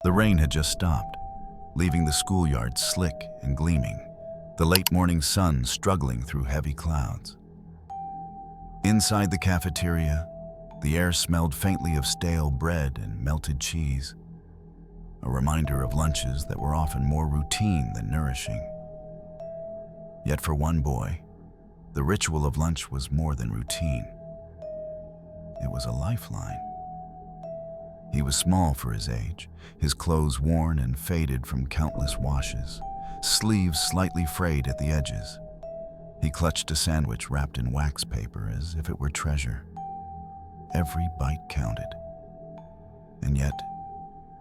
The rain had just stopped, leaving the schoolyard slick and gleaming, the late morning sun struggling through heavy clouds. Inside the cafeteria, the air smelled faintly of stale bread and melted cheese, a reminder of lunches that were often more routine than nourishing. Yet for one boy, the ritual of lunch was more than routine. It was a lifeline. He was small for his age, his clothes worn and faded from countless washes, sleeves slightly frayed at the edges. He clutched a sandwich wrapped in wax paper as if it were treasure. Every bite counted. And yet,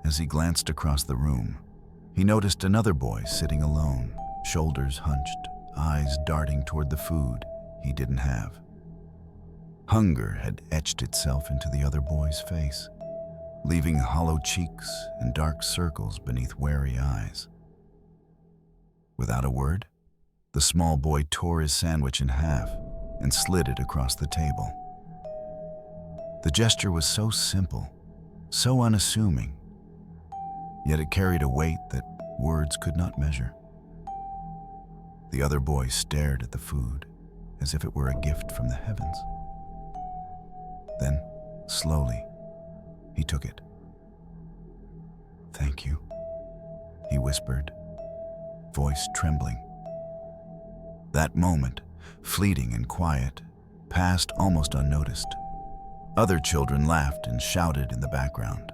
as he glanced across the room, he noticed another boy sitting alone, shoulders hunched, eyes darting toward the food he didn't have. Hunger had etched itself into the other boy's face, leaving hollow cheeks and dark circles beneath wary eyes. Without a word, the small boy tore his sandwich in half and slid it across the table. The gesture was so simple, so unassuming, yet it carried a weight that words could not measure. The other boy stared at the food as if it were a gift from the heavens. Then, slowly, he took it. "Thank you," he whispered, voice trembling. That moment, fleeting and quiet, passed almost unnoticed. Other children laughed and shouted in the background,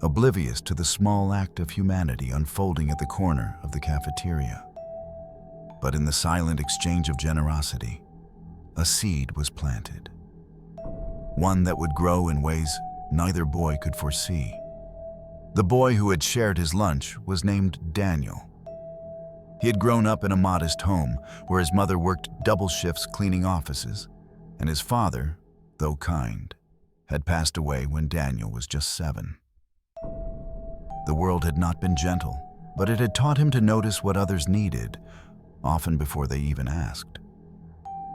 oblivious to the small act of humanity unfolding at the corner of the cafeteria. But in the silent exchange of generosity, a seed was planted, one that would grow in ways neither boy could foresee. The boy who had shared his lunch was named Daniel. He had grown up in a modest home where his mother worked double shifts cleaning offices, and his father, though kind, had passed away when Daniel was just 7. The world had not been gentle, but it had taught him to notice what others needed, often before they even asked.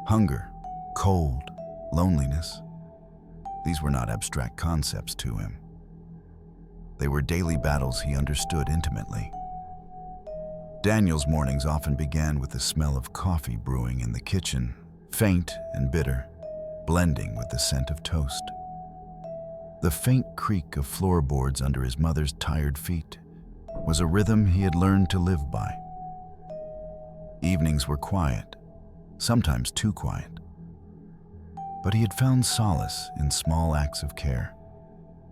Hunger, cold, loneliness, these were not abstract concepts to him. They were daily battles he understood intimately. Daniel's mornings often began with the smell of coffee brewing in the kitchen, faint and bitter, blending with the scent of toast. The faint creak of floorboards under his mother's tired feet was a rhythm he had learned to live by. Evenings were quiet, sometimes too quiet. But he had found solace in small acts of care,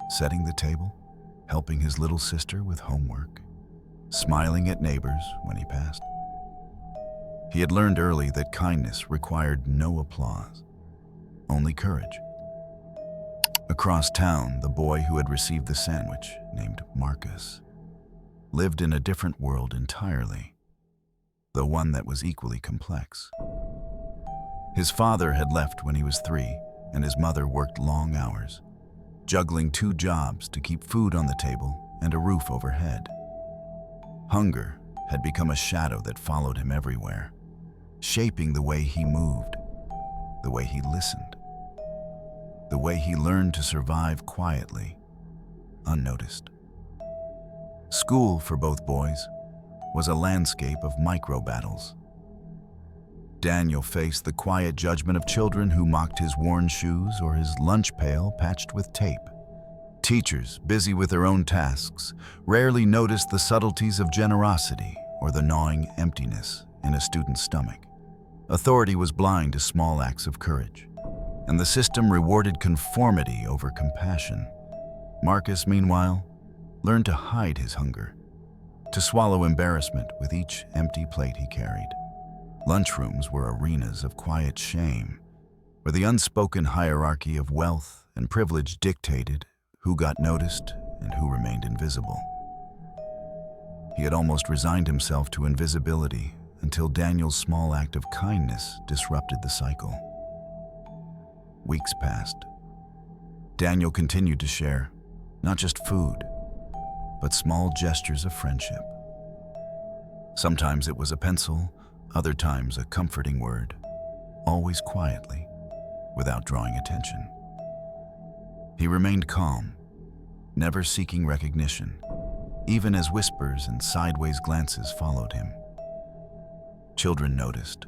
setting the table, helping his little sister with homework, smiling at neighbors when he passed. He had learned early that kindness required no applause, only courage. Across town, the boy who had received the sandwich, named Marcus, lived in a different world entirely, though one that was equally complex. His father had left when he was 3, and his mother worked long hours, juggling 2 jobs to keep food on the table and a roof overhead. Hunger had become a shadow that followed him everywhere, shaping the way he moved, the way he listened, the way he learned to survive quietly, unnoticed. School for both boys was a landscape of micro-battles. Daniel faced the quiet judgment of children who mocked his worn shoes or his lunch pail patched with tape. Teachers, busy with their own tasks, rarely noticed the subtleties of generosity or the gnawing emptiness in a student's stomach. Authority was blind to small acts of courage, and the system rewarded conformity over compassion. Marcus, meanwhile, learned to hide his hunger, to swallow embarrassment with each empty plate he carried. Lunchrooms were arenas of quiet shame, where the unspoken hierarchy of wealth and privilege dictated who got noticed and who remained invisible. He had almost resigned himself to invisibility until Daniel's small act of kindness disrupted the cycle. Weeks passed. Daniel continued to share, not just food, but small gestures of friendship. Sometimes it was a pencil, other times a comforting word, always quietly, without drawing attention. He remained calm, never seeking recognition, even as whispers and sideways glances followed him. Children noticed,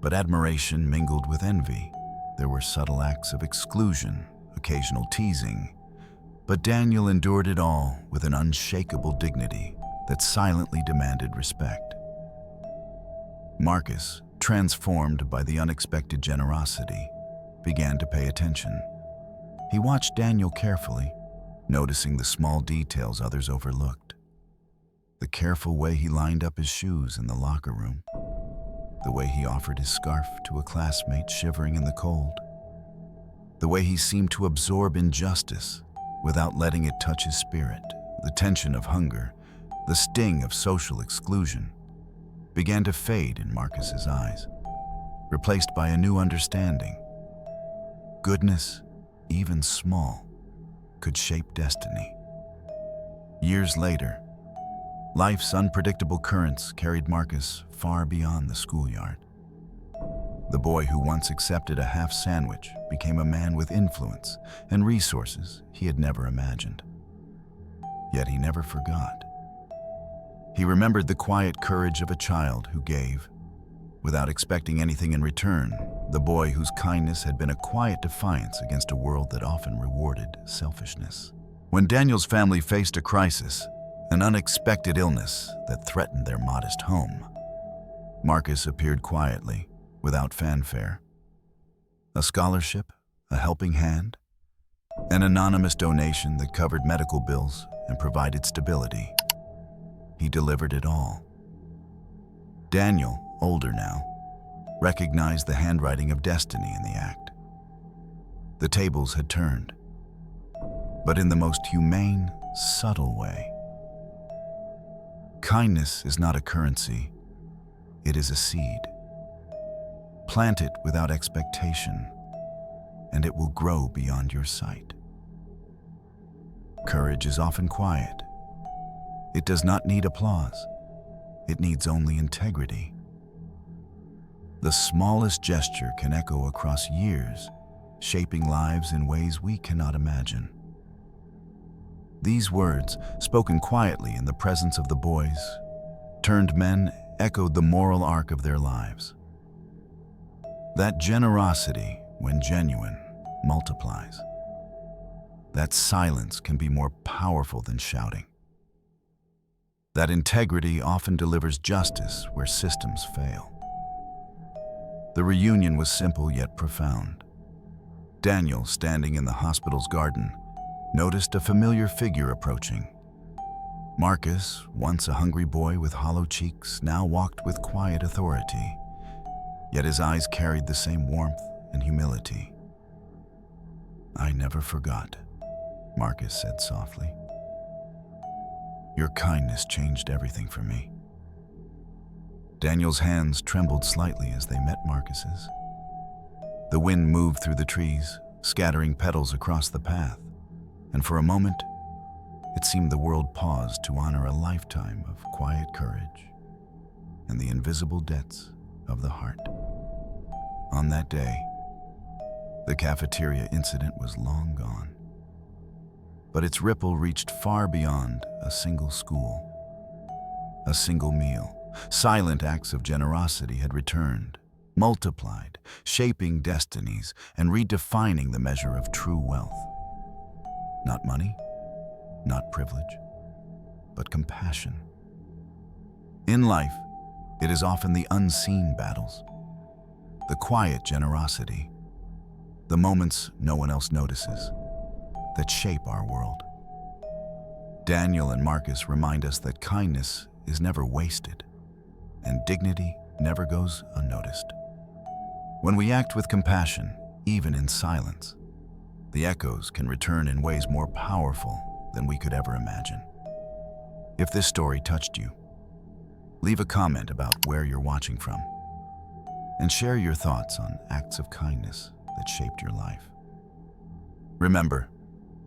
but admiration mingled with envy. There were subtle acts of exclusion, occasional teasing, but Daniel endured it all with an unshakable dignity that silently demanded respect. Marcus, transformed by the unexpected generosity, began to pay attention. He watched Daniel carefully, noticing the small details others overlooked. The careful way he lined up his shoes in the locker room, the way he offered his scarf to a classmate shivering in the cold, the way he seemed to absorb injustice without letting it touch his spirit. The tension of hunger, the sting of social exclusion, began to fade in Marcus's eyes, replaced by a new understanding. Goodness, even small, could shape destiny. Years later, life's unpredictable currents carried Marcus far beyond the schoolyard. The boy who once accepted a half sandwich became a man with influence and resources he had never imagined. Yet he never forgot. He remembered the quiet courage of a child who gave, without expecting anything in return, the boy whose kindness had been a quiet defiance against a world that often rewarded selfishness. When Daniel's family faced a crisis, an unexpected illness that threatened their modest home, Marcus appeared quietly, without fanfare. A scholarship, a helping hand, an anonymous donation that covered medical bills and provided stability. He delivered it all. Daniel, older now, recognized the handwriting of destiny in the act. The tables had turned, but in the most humane, subtle way. Kindness is not a currency, it is a seed. Plant it without expectation, and it will grow beyond your sight. Courage is often quiet. It does not need applause. It needs only integrity. The smallest gesture can echo across years, shaping lives in ways we cannot imagine. These words, spoken quietly in the presence of the boys, turned men, echoed the moral arc of their lives. That generosity, when genuine, multiplies. That silence can be more powerful than shouting. That integrity often delivers justice where systems fail. The reunion was simple yet profound. Daniel, standing in the hospital's garden, noticed a familiar figure approaching. Marcus, once a hungry boy with hollow cheeks, now walked with quiet authority, yet his eyes carried the same warmth and humility. "I never forgot," Marcus said softly. "Your kindness changed everything for me." Daniel's hands trembled slightly as they met Marcus's. The wind moved through the trees, scattering petals across the path, and for a moment, it seemed the world paused to honor a lifetime of quiet courage and the invisible depths of the heart. On that day, the cafeteria incident was long gone, but its ripple reached far beyond a single school. A single meal, silent acts of generosity had returned, multiplied, shaping destinies and redefining the measure of true wealth. Not money, not privilege, but compassion. In life, it is often the unseen battles, the quiet generosity, the moments no one else notices, that shape our world. Daniel and Marcus remind us that kindness is never wasted, and dignity never goes unnoticed. When we act with compassion, even in silence, the echoes can return in ways more powerful than we could ever imagine. If this story touched you, leave a comment about where you're watching from, and share your thoughts on acts of kindness that shaped your life. Remember,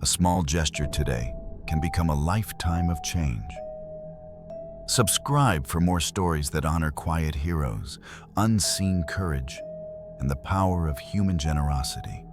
a small gesture today can become a lifetime of change. Subscribe for more stories that honor quiet heroes, unseen courage, and the power of human generosity.